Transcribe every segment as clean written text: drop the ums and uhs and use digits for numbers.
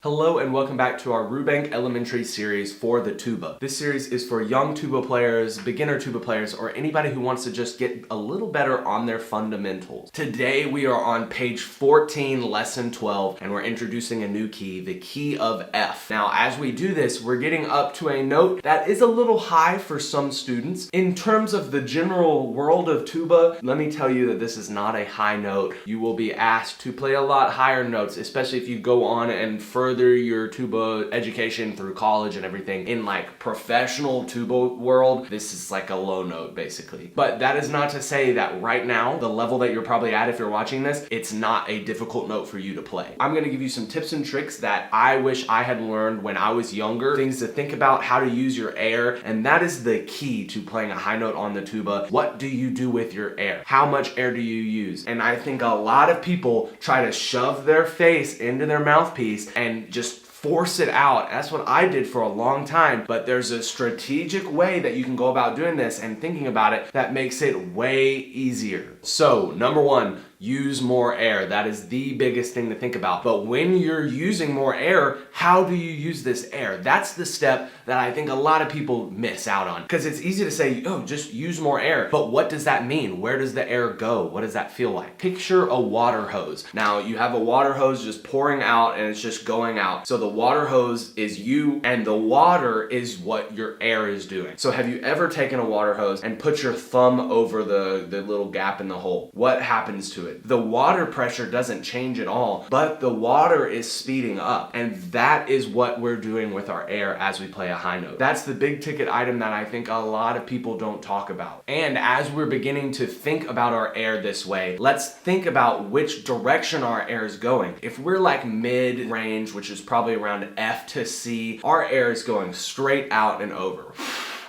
Hello and welcome back to our Rubank Elementary series for the tuba. This series is for young tuba players, beginner tuba players, or anybody who wants to just get a little better on their fundamentals. Today we are on page 14, lesson 12, and we're introducing a new key, the key of F. Now as we do this, we're getting up to a note that is a little high for some students. In terms of the general world of tuba, let me tell you that this is not a high note. You will be asked to play a lot higher notes, especially if you go on and further your tuba education through college and everything. In like professional tuba world, this is like a low note basically. But that is not to say that right now, the level that you're probably at if you're watching this, it's not a difficult note for you to play. I'm gonna give you some tips and tricks that I wish I had learned when I was younger, things to think about, how to use your air, and that is the key to playing a high note on the tuba. What do you do with your air? How much air do you use? And I think a lot of people try to shove their face into their mouthpiece and just force it out. That's what I did for a long time, but there's a strategic way that you can go about doing this and thinking about it that makes it way easier. So, number one, use more air. That is the biggest thing to think about. But when you're using more air, how do you use this air? That's the step that I think a lot of people miss out on. Because it's easy to say, oh, just use more air. But what does that mean? Where does the air go? What does that feel like? Picture a water hose. Now, you have a water hose just pouring out and it's just going out. So the water hose is you and the water is what your air is doing. So have you ever taken a water hose and put your thumb over the little gap in the hole? What happens to it? The water pressure doesn't change at all, but the water is speeding up. And that is what we're doing with our air as we play a high note. That's the big ticket item that I think a lot of people don't talk about. And as we're beginning to think about our air this way, let's think about which direction our air is going. If we're like mid-range, which is probably around F to C, our air is going straight out and over.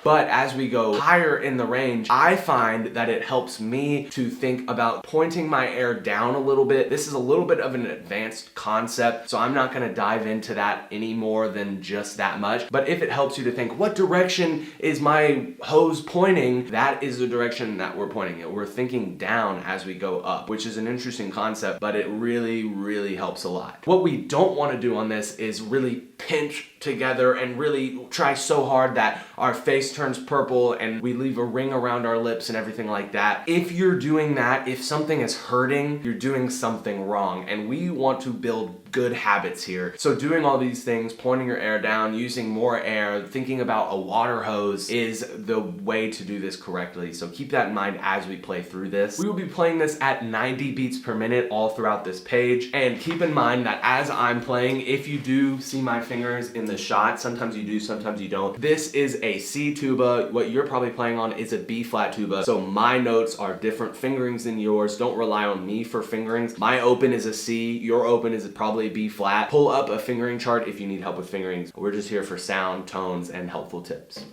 But as we go higher in the range, I find that it helps me to think about pointing my air down a little bit. This is a little bit of an advanced concept, so I'm not gonna dive into that any more than just that much. But if it helps you to think, what direction is my hose pointing? That is the direction that we're pointing it. We're thinking down as we go up, which is an interesting concept, but it really, really helps a lot. What we don't wanna do on this is really pinch together and really try so hard that our face turns purple and we leave a ring around our lips and everything like that. If you're doing that, if something is hurting, you're doing something wrong, and we want to build good habits here. So doing all these things, pointing your air down, using more air, thinking about a water hose is the way to do this correctly. So keep that in mind as we play through this. We will be playing this at 90 beats per minute all throughout this page. And keep in mind that as I'm playing, if you do see my fingers in the shot, sometimes you do, sometimes you don't. This is a C tuba. What you're probably playing on is a B flat tuba. So my notes are different fingerings than yours. Don't rely on me for fingerings. My open is a C, your open is probably B flat. Pull up a fingering chart if you need help with fingerings. We're just here for sound, tones, and helpful tips.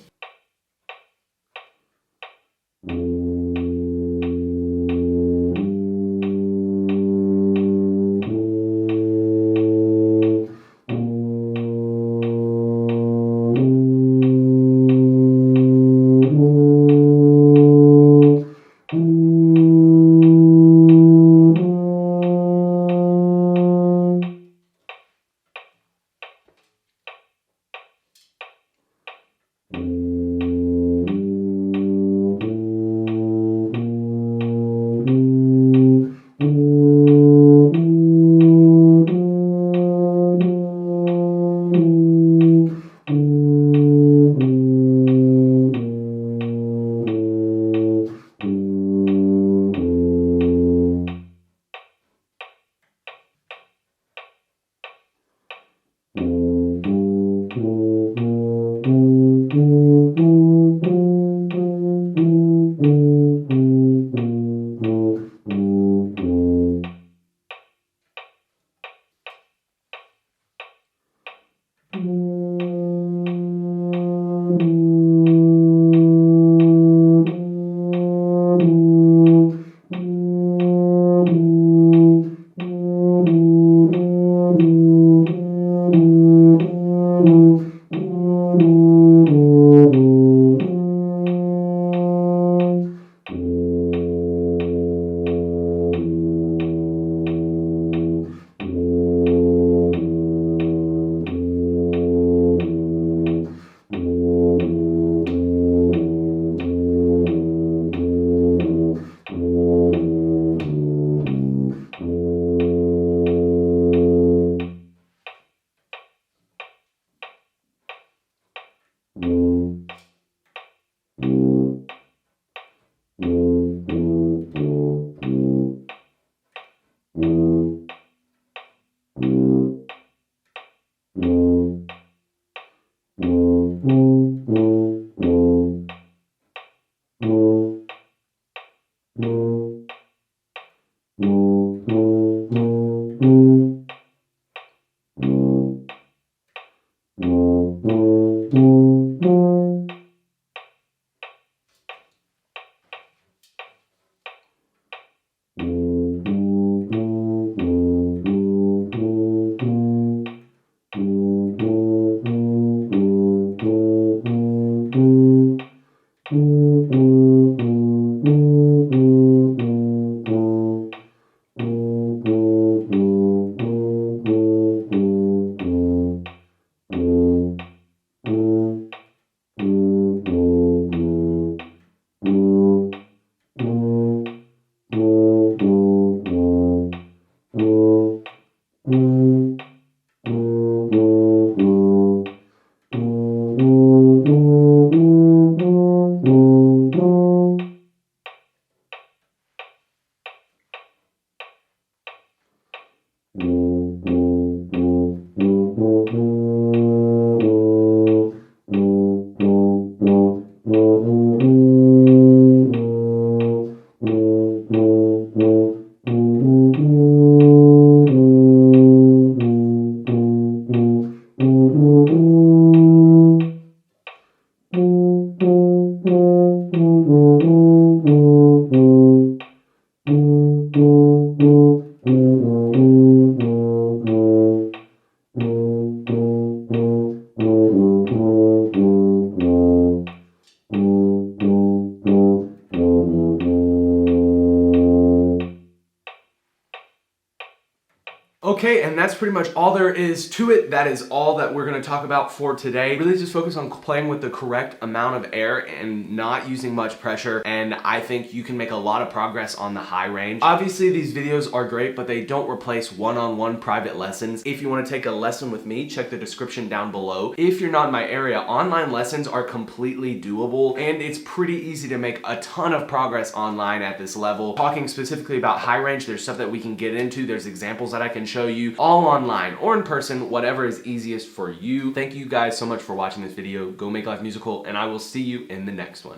Okay, and that's pretty much all there is to it. That is all that we're gonna talk about for today. Really just focus on playing with the correct amount of air and not using much pressure, and I think you can make a lot of progress on the high range. Obviously, these videos are great, but they don't replace one-on-one private lessons. If you wanna take a lesson with me, check the description down below. If you're not in my area, online lessons are completely doable, and it's pretty easy to make a ton of progress online at this level. Talking specifically about high range, there's stuff that we can get into, there's examples that I can show you, all online or in person, whatever is easiest for you. Thank you guys so much for watching this video. Go make life musical, and I will see you in the next one.